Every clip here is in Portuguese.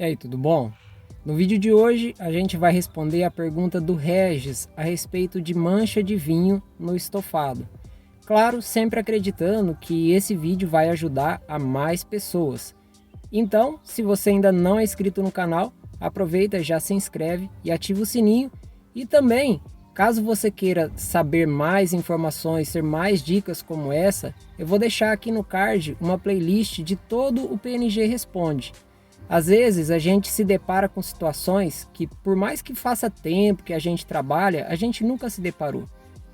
E aí, tudo bom? No vídeo de hoje a gente vai responder a pergunta do Regis a respeito de mancha de vinho no estofado. Claro, sempre acreditando que esse vídeo vai ajudar a mais pessoas. Então, se você ainda não é inscrito no canal, aproveita, já se inscreve e ativa o sininho. E também, caso você queira saber mais informações, ter mais dicas como essa, eu vou deixar aqui no card uma playlist de todo o PNG Responde. Às vezes a gente se depara com situações que, por mais que faça tempo que a gente trabalha, a gente nunca se deparou.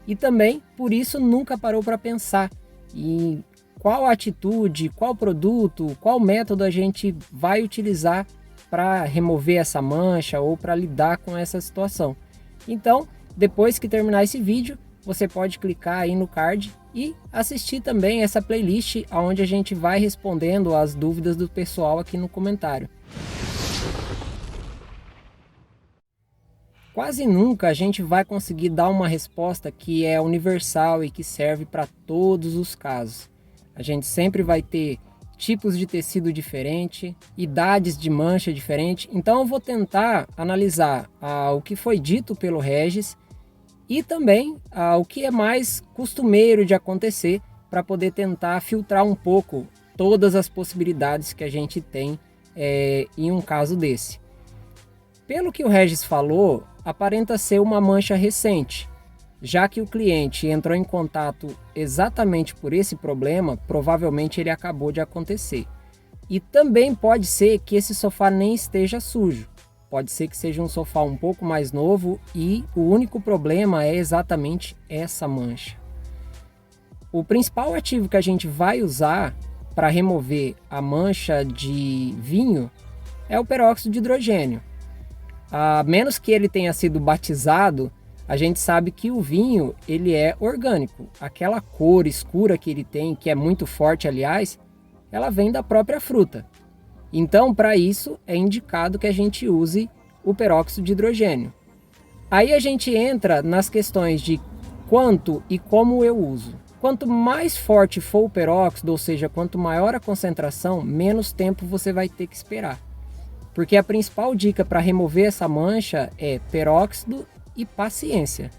E também, por isso, nunca parou para pensar em qual atitude, qual produto, qual método a gente vai utilizar para remover essa mancha ou para lidar com essa situação. Então, depois que terminar esse vídeo, você pode clicar aí no card e assistir também essa playlist onde a gente vai respondendo as dúvidas do pessoal aqui no comentário. Quase nunca a gente vai conseguir dar uma resposta que é universal e que serve para todos os casos. A gente sempre vai ter tipos de tecido diferente, idades de mancha diferente, então eu vou tentar analisar o que foi dito pelo Regis e também o que é mais costumeiro de acontecer para poder tentar filtrar um pouco todas as possibilidades que a gente tem em um caso desse. Pelo que o Regis falou, aparenta ser uma mancha recente. Já que o cliente entrou em contato exatamente por esse problema, provavelmente ele acabou de acontecer. E também pode ser que esse sofá nem esteja sujo. Pode ser que seja um sofá um pouco mais novo e o único problema é exatamente essa mancha. O principal ativo que a gente vai usar para remover a mancha de vinho é o peróxido de hidrogênio. A menos que ele tenha sido batizado, a gente sabe que o vinho ele é orgânico. Aquela cor escura que ele tem, que é muito forte aliás, ela vem da própria fruta. Então, para isso, é indicado que a gente use o peróxido de hidrogênio. Aí a gente entra nas questões de quanto e como eu uso. Quanto mais forte for o peróxido, ou seja, quanto maior a concentração, menos tempo você vai ter que esperar. Porque a principal dica para remover essa mancha é peróxido e paciência.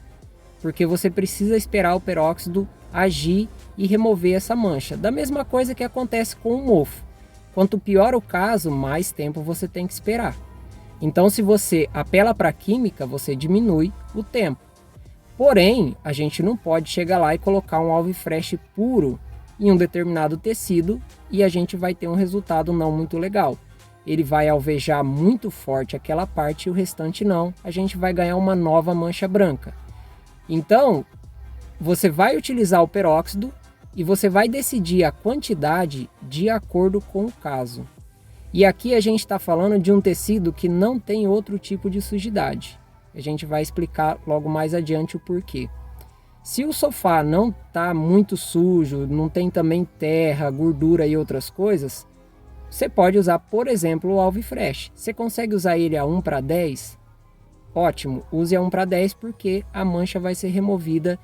Porque você precisa esperar o peróxido agir e remover essa mancha. Da mesma coisa que acontece com o mofo. Quanto pior o caso, mais tempo você tem que esperar. Então, se você apela para a química, você diminui o tempo. Porém, a gente não pode chegar lá e colocar um Alvifresh puro em um determinado tecido e a gente vai ter um resultado não muito legal. Ele vai alvejar muito forte aquela parte e o restante não. A gente vai ganhar uma nova mancha branca. Então, você vai utilizar o peróxido e você vai decidir a quantidade de acordo com o caso. E aqui a gente está falando de um tecido que não tem outro tipo de sujidade. A gente vai explicar logo mais adiante o porquê. Se o sofá não está muito sujo, não tem também terra, gordura e outras coisas, você pode usar, por exemplo, o Alvifresh. Você consegue usar ele a 1:10? Ótimo, use a 1:10 porque a mancha vai ser removida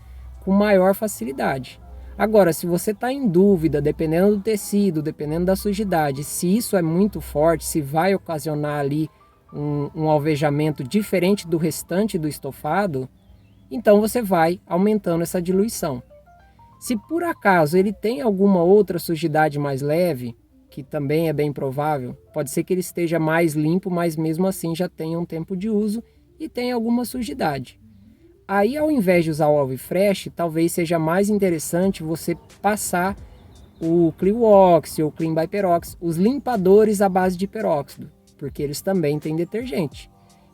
com maior facilidade. Agora, se você está em dúvida, dependendo do tecido, dependendo da sujidade, se isso é muito forte, se vai ocasionar ali um alvejamento diferente do restante do estofado, então você vai aumentando essa diluição. Se por acaso ele tem alguma outra sujidade mais leve, que também é bem provável, pode ser que ele esteja mais limpo, mas mesmo assim já tenha um tempo de uso e tenha alguma sujidade. Aí, ao invés de usar o Alvifresh, talvez seja mais interessante você passar o Cliox ou o Clean by Perox, os limpadores à base de peróxido, porque eles também têm detergente.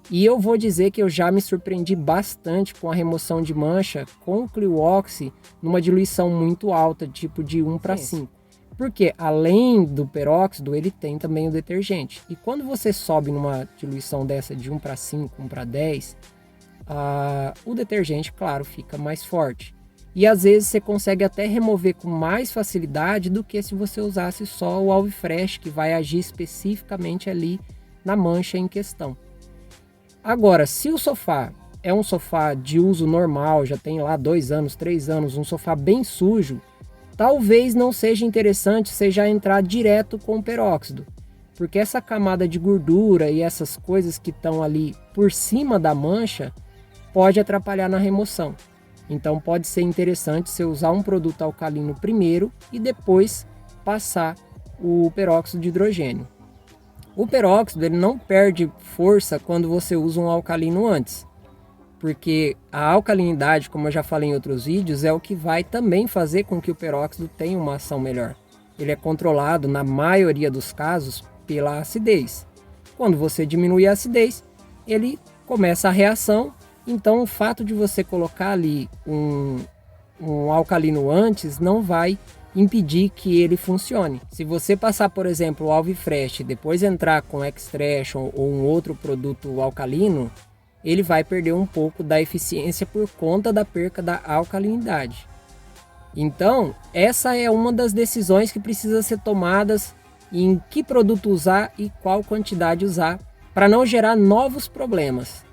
E eu vou dizer que eu já me surpreendi bastante com a remoção de mancha com o Cliox numa diluição muito alta, tipo de 1:5. Porque além do peróxido, ele tem também o detergente. E quando você sobe numa diluição dessa de 1:5, 1:10, o detergente, claro, fica mais forte. E às vezes você consegue até remover com mais facilidade do que se você usasse só o Alvifresh, que vai agir especificamente ali na mancha em questão. Agora, se o sofá é um sofá de uso normal, já tem lá 2 anos, 3 anos, um sofá bem sujo, talvez não seja interessante você já entrar direto com o peróxido, porque essa camada de gordura e essas coisas que estão ali por cima da mancha pode atrapalhar na remoção. Então pode ser interessante você usar um produto alcalino primeiro e depois passar o peróxido de hidrogênio. O peróxido ele não perde força quando você usa um alcalino antes, porque a alcalinidade, como eu já falei em outros vídeos, é o que vai também fazer com que o peróxido tenha uma ação melhor. Ele é controlado, na maioria dos casos, pela acidez. Quando você diminui a acidez, ele começa a reação. Então o fato de você colocar ali um alcalino antes não vai impedir que ele funcione. Se você passar, por exemplo, o Alvifresh e depois entrar com Extraction ou um outro produto alcalino, ele vai perder um pouco da eficiência por conta da perca da alcalinidade. Então, essa é uma das decisões que precisa ser tomadas em que produto usar e qual quantidade usar para não gerar novos problemas.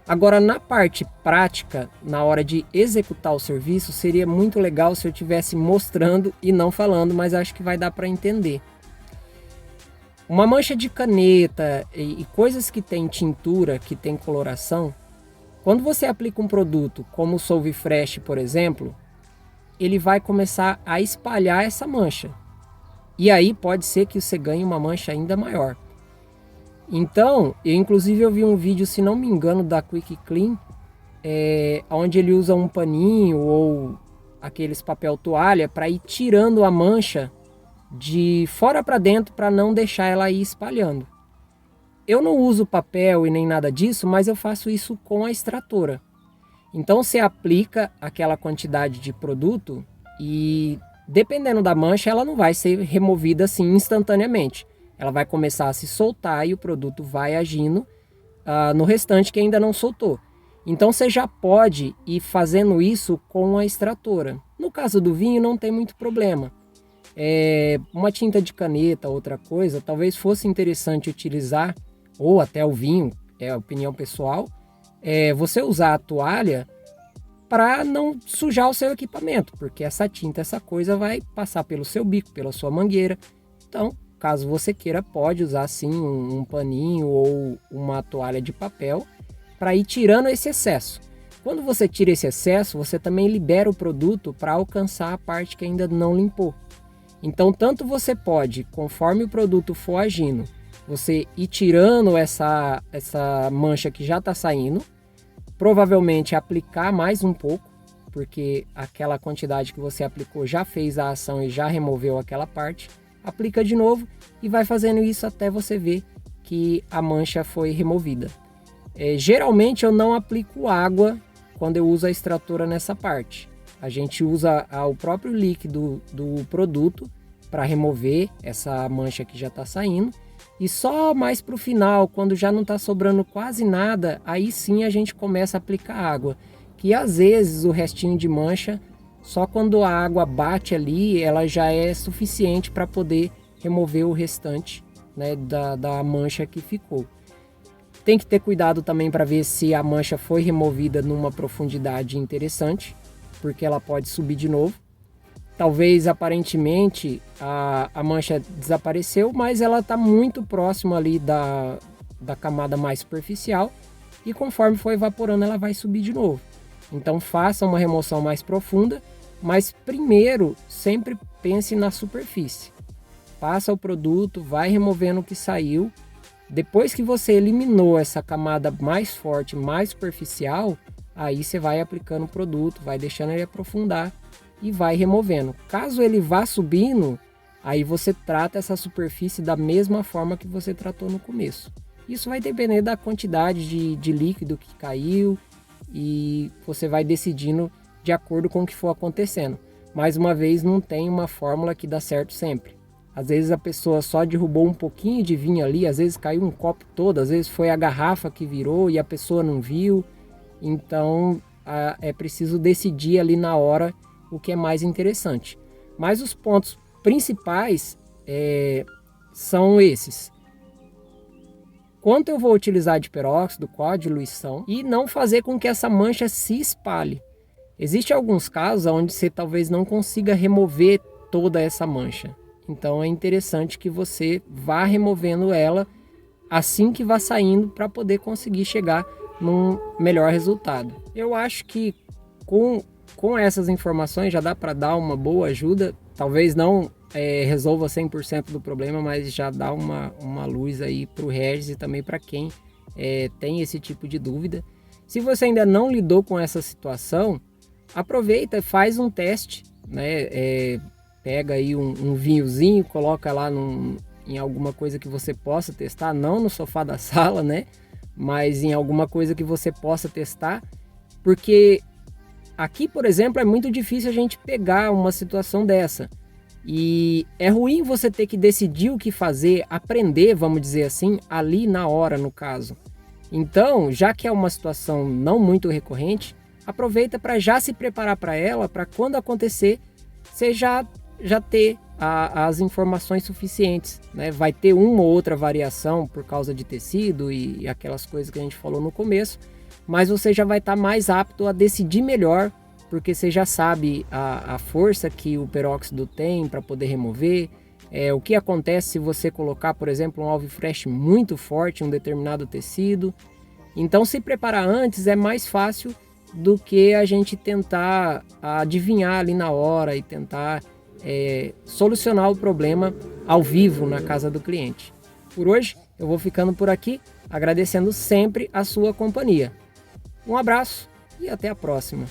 Agora, na parte prática, na hora de executar o serviço, seria muito legal se eu estivesse mostrando e não falando, mas acho que vai dar para entender. Uma mancha de caneta e coisas que tem tintura, que tem coloração, quando você aplica um produto como o Solvifresh, por exemplo, ele vai começar a espalhar essa mancha. E aí pode ser que você ganhe uma mancha ainda maior. Então, eu vi um vídeo, se não me engano, da Quick Clean, onde ele usa um paninho ou aqueles papel toalha para ir tirando a mancha de fora para dentro para não deixar ela ir espalhando. Eu não uso papel e nem nada disso, mas eu faço isso com a extratora. Então você aplica aquela quantidade de produto e dependendo da mancha ela não vai ser removida assim instantaneamente. Ela vai começar a se soltar e o produto vai agindo no restante que ainda não soltou. Então você já pode ir fazendo isso com a extratora. No caso do vinho não tem muito problema. Uma tinta de caneta, outra coisa, talvez fosse interessante utilizar, ou até o vinho, é opinião pessoal, você usar a toalha para não sujar o seu equipamento, porque essa tinta, essa coisa vai passar pelo seu bico, pela sua mangueira. Então, caso você queira, pode usar sim um paninho ou uma toalha de papel para ir tirando esse excesso. Quando você tira esse excesso, você também libera o produto para alcançar a parte que ainda não limpou. Então, tanto você pode, conforme o produto for agindo, você ir tirando essa mancha que já está saindo, provavelmente aplicar mais um pouco, porque aquela quantidade que você aplicou já fez a ação e já removeu aquela parte. Aplica de novo e vai fazendo isso até você ver que a mancha foi removida. Geralmente eu não aplico água quando eu uso a extratora nessa parte. A gente usa o próprio líquido do produto para remover essa mancha que já está saindo. E só mais para o final, quando já não está sobrando quase nada, aí sim a gente começa a aplicar água. Que às vezes o restinho de mancha, só quando a água bate ali, ela já é suficiente para poder remover o restante, né, da mancha que ficou. Tem que ter cuidado também para ver se a mancha foi removida numa profundidade interessante, porque ela pode subir de novo. Talvez aparentemente a mancha desapareceu, mas ela está muito próxima ali da camada mais superficial e conforme for evaporando ela vai subir de novo. Então faça uma remoção mais profunda, mas primeiro sempre pense na superfície. Passa o produto, vai removendo o que saiu. Depois que você eliminou essa camada mais forte, mais superficial, aí você vai aplicando o produto, vai deixando ele aprofundar e vai removendo. Caso ele vá subindo, aí você trata essa superfície da mesma forma que você tratou no começo. Isso vai depender da quantidade de líquido que caiu e você vai decidindo de acordo com o que for acontecendo. Mais uma vez, não tem uma fórmula que dá certo sempre. Às vezes a pessoa só derrubou um pouquinho de vinho ali, às vezes caiu um copo todo, às vezes foi a garrafa que virou e a pessoa não viu. Então é preciso decidir ali na hora o que é mais interessante. Mas os pontos principais são esses. Quanto eu vou utilizar de peróxido, qual a diluição e não fazer com que essa mancha se espalhe. Existem alguns casos onde você talvez não consiga remover toda essa mancha. Então é interessante que você vá removendo ela assim que vá saindo para poder conseguir chegar num melhor resultado. Eu acho que com essas informações já dá para dar uma boa ajuda, talvez não resolva 100% do problema, mas já dá uma luz aí para o Regis e também para quem tem esse tipo de dúvida. Se você ainda não lidou com essa situação, aproveita e faz um teste, né? Pega aí um vinhozinho, coloca lá em alguma coisa que você possa testar, não no sofá da sala, né? Mas em alguma coisa que você possa testar, porque aqui, por exemplo, é muito difícil a gente pegar uma situação dessa. E é ruim você ter que decidir o que fazer, aprender, vamos dizer assim, ali na hora, no caso. Então, já que é uma situação não muito recorrente, aproveita para já se preparar para ela, para quando acontecer, você já ter as informações suficientes, né? Vai ter uma ou outra variação por causa de tecido e aquelas coisas que a gente falou no começo, mas você já vai estar mais apto a decidir melhor, porque você já sabe a força que o peróxido tem para poder remover, o que acontece se você colocar, por exemplo, um Alvifresh muito forte em um determinado tecido. Então, se preparar antes é mais fácil do que a gente tentar adivinhar ali na hora e tentar solucionar o problema ao vivo na casa do cliente. Por hoje, eu vou ficando por aqui, agradecendo sempre a sua companhia. Um abraço e até a próxima.